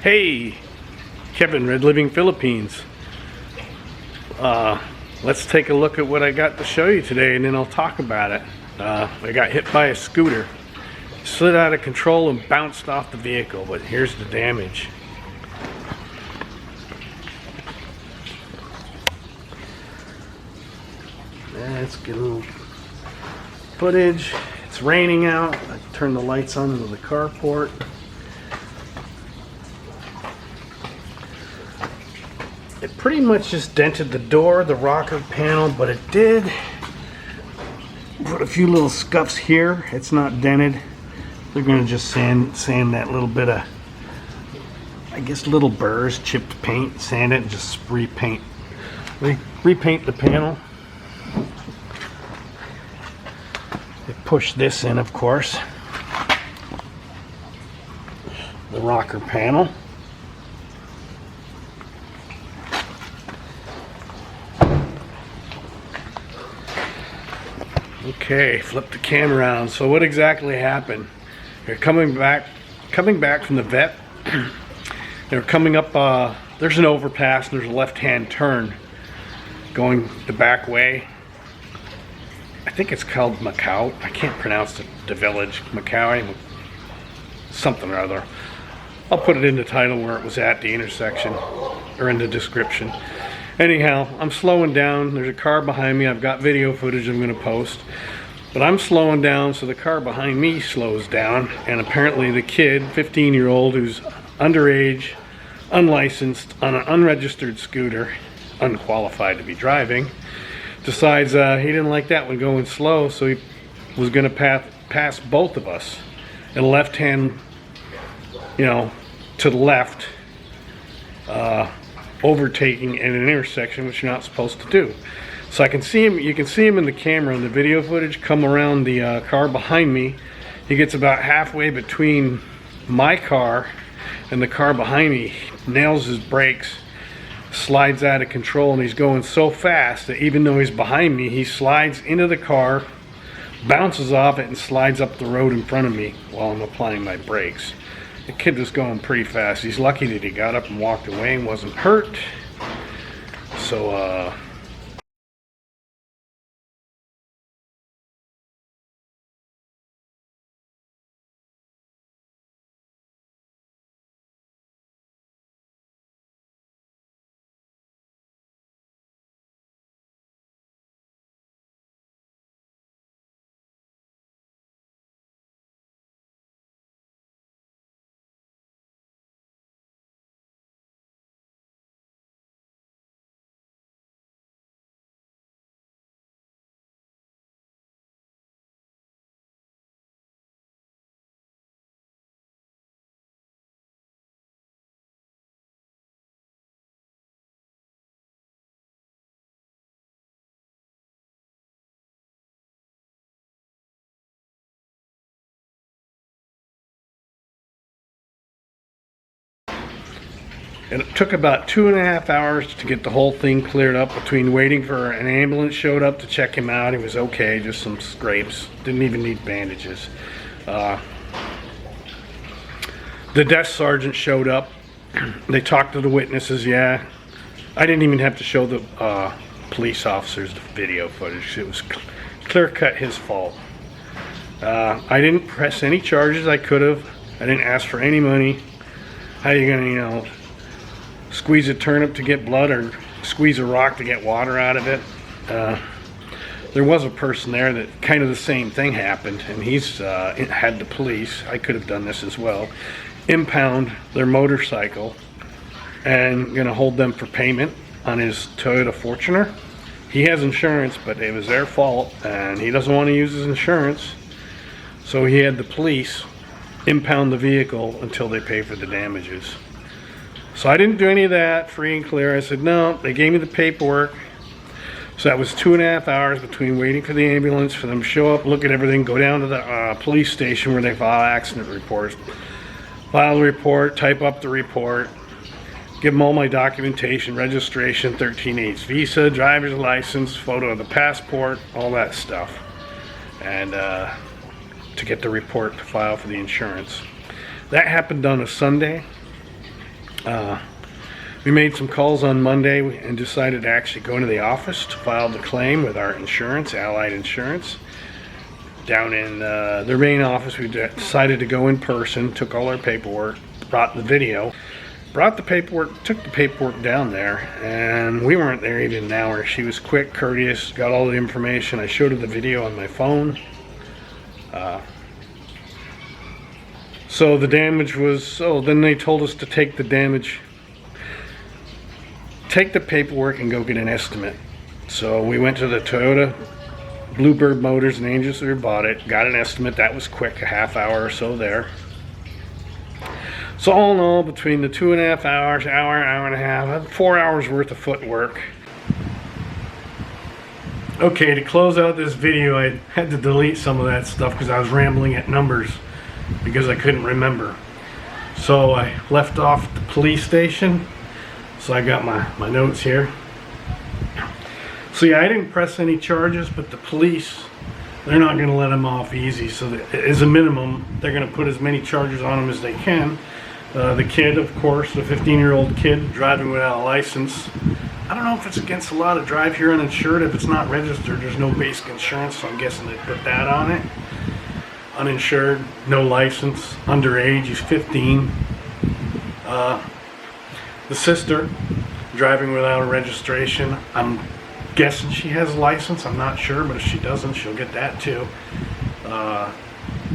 Hey, Kevin, Red Living Philippines. Let's take a look at what I got to show you today, and then I'll talk about it. I got hit by a scooter, slid out of control and bounced off the vehicle, but here's the damage. Let's get a little footage. It's raining out. I turned the lights on into the carport. It pretty much just dented the door, the rocker panel, but it did put a few little scuffs here. It's not dented. They're going to just sand that little bit of, I guess, little burrs, chipped paint, sand it, and just repaint the panel. They push this in, of course, the rocker panel. Okay, flip the camera around. So what exactly happened? They're coming back from the vet. They're coming up, there's an overpass, and there's a left-hand turn going the back way. I think it's called Macau. I can't pronounce the village. Macau, something or other. I'll put it in the title where it was at, the intersection, or in the description. Anyhow, I'm slowing down. There's a car behind me. I've got video footage I'm going to post. But I'm slowing down, so the car behind me slows down. And apparently the kid, 15-year-old, who's underage, unlicensed, on an unregistered scooter, unqualified to be driving, decides he didn't like that one going slow, so he was going to pass both of us. And left hand, to the left, overtaking in an intersection, which you're not supposed to do. So I can see him, you can see him in the camera in the video footage come around the car behind me. He gets about halfway between my car and the car behind me, nails his brakes, slides out of control, and he's going so fast that even though he's behind me, he slides into the car, bounces off it, and slides up the road in front of me while I'm applying my brakes. The kid was going pretty fast. He's lucky that he got up and walked away and wasn't hurt. So, and it took about 2.5 hours to get the whole thing cleared up, between waiting for an ambulance showed up to check him out. He was okay, just some scrapes. Didn't even need bandages. The desk sergeant showed up. They talked to the witnesses. Yeah, I didn't even have to show the police officers the video footage. It was clear-cut his fault. I didn't press any charges. I could have. I didn't ask for any money. How are you gonna, squeeze a turnip to get blood, or squeeze a rock to get water out of it? There was a person there that kind of the same thing happened, and he's had the police, I could have done this as well, impound their motorcycle and gonna hold them for payment on his Toyota Fortuner. He has insurance, but it was their fault, and he doesn't want to use his insurance, so he had the police impound the vehicle until they pay for the damages. So I didn't do any of that, free and clear. I said no. They gave me the paperwork. So that was 2.5 hours between waiting for the ambulance, for them to show up, look at everything, go down to the police station where they file accident reports, file the report, type up the report, give them all my documentation, registration, 13H visa, driver's license, photo of the passport, all that stuff, and to get the report to file for the insurance. That happened on a Sunday. We made some calls on Monday and decided to actually go into the office to file the claim with our insurance, Allied Insurance. Down in their main office, we decided to go in person, took all our paperwork, brought the video, took the paperwork down there, and we weren't there even an hour. She was quick, courteous, got all the information. I showed her the video on my phone. So the damage was, then they told us to take the paperwork and go get an estimate. So we went to the Toyota Bluebird Motors and Angels River, bought it, got an estimate. That was quick, a half hour or so there. So all in all, between the 2.5 hours, hour and a half, 4 hours worth of footwork. Okay, to close out this video, I had to delete some of that stuff because I was rambling at numbers because I couldn't remember. So I left off at the police station. So I got my notes here. So yeah, I didn't press any charges, but the police, they're not going to let him off easy. So as a minimum, they're going to put as many charges on him as they can. The kid, of course, the 15-year-old kid driving without a license. I don't know if it's against the law to drive here uninsured. If it's not registered, there's no basic insurance, so I'm guessing they put that on it. Uninsured, no license, underage, he's 15. The sister, driving without a registration. I'm guessing she has a license. I'm not sure, but if she doesn't, she'll get that too.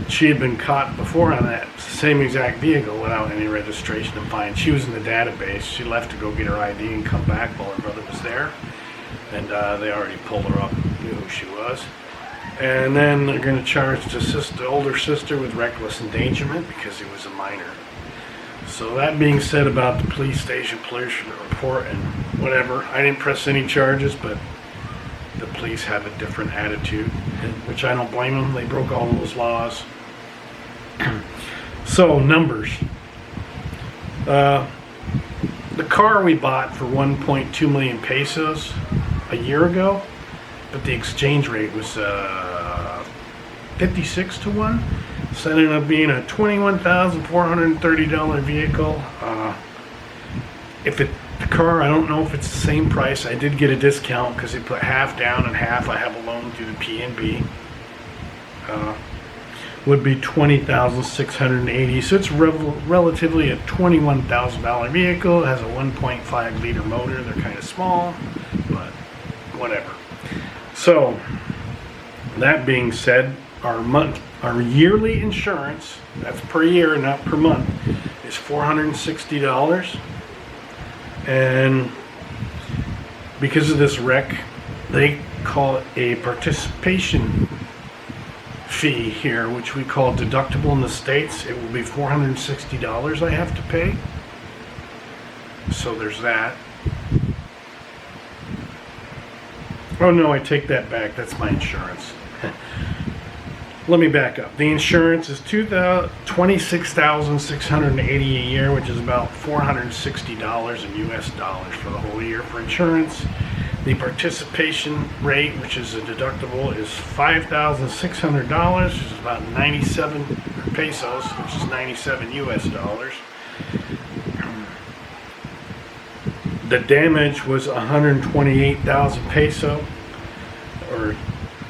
She had been caught before on that same exact vehicle without any registration and fine. She was in the database. She left to go get her ID and come back while her brother was there. And they already pulled her up, knew who she was. And then they're going to charge the older sister with reckless endangerment because he was a minor. So that being said about the police station police report and whatever, I didn't press any charges, but the police have a different attitude, which I don't blame them. They broke all those laws. So numbers. The car we bought for 1.2 million pesos a year ago, but the exchange rate was 56 to 1. So it ended up being a $21,430 vehicle. The car, I don't know if it's the same price. I did get a discount because they put half down and half I have a loan through the PNB. Would be $20,680. So it's relatively a $21,000 vehicle. It has a 1.5 liter motor. They're kind of small, but whatever. So that being said, our yearly insurance, that's per year, not per month, is $460. And because of this wreck, they call it a participation fee here, which we call deductible in the States. It will be $460 I have to pay. So there's that. Oh no, I take that back. That's my insurance. Let me back up. The insurance is $26,680 a year, which is about $460 in US dollars for the whole year for insurance. The participation rate, which is a deductible, is $5,600, which is about 97 pesos, which is 97 US dollars. The damage was 128,000 peso, or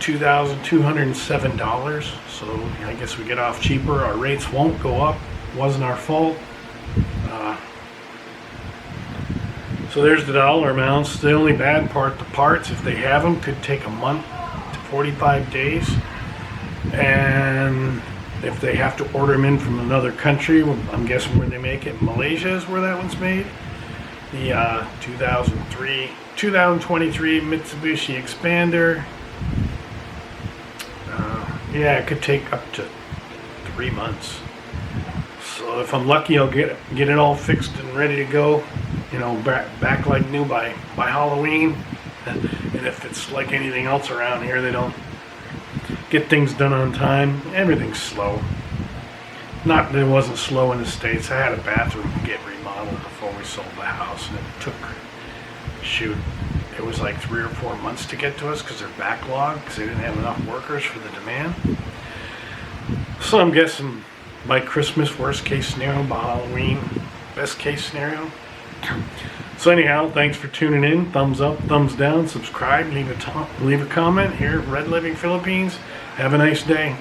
$2,207. So I guess we get off cheaper. Our rates won't go up. Wasn't our fault. So there's the dollar amounts. The only bad part, the parts, if they have them, could take a month to 45 days. And if they have to order them in from another country, I'm guessing where they make it, Malaysia is where that one's made. The 2023 Mitsubishi Expander. Yeah, it could take up to 3 months. So if I'm lucky, I'll get it all fixed and ready to go, back like new by Halloween. And if it's like anything else around here, they don't get things done on time. Everything's slow. Not that it wasn't slow in the States. I had a bathroom get remodeled before we sold the house, and it took, it was like 3 or 4 months to get to us because they're backlogged because they didn't have enough workers for the demand. So I'm guessing by Christmas, worst case scenario, by Halloween, Best case scenario. So anyhow, thanks for tuning in. Thumbs up, thumbs down, subscribe, leave a comment here at Red Living Philippines. Have a nice day.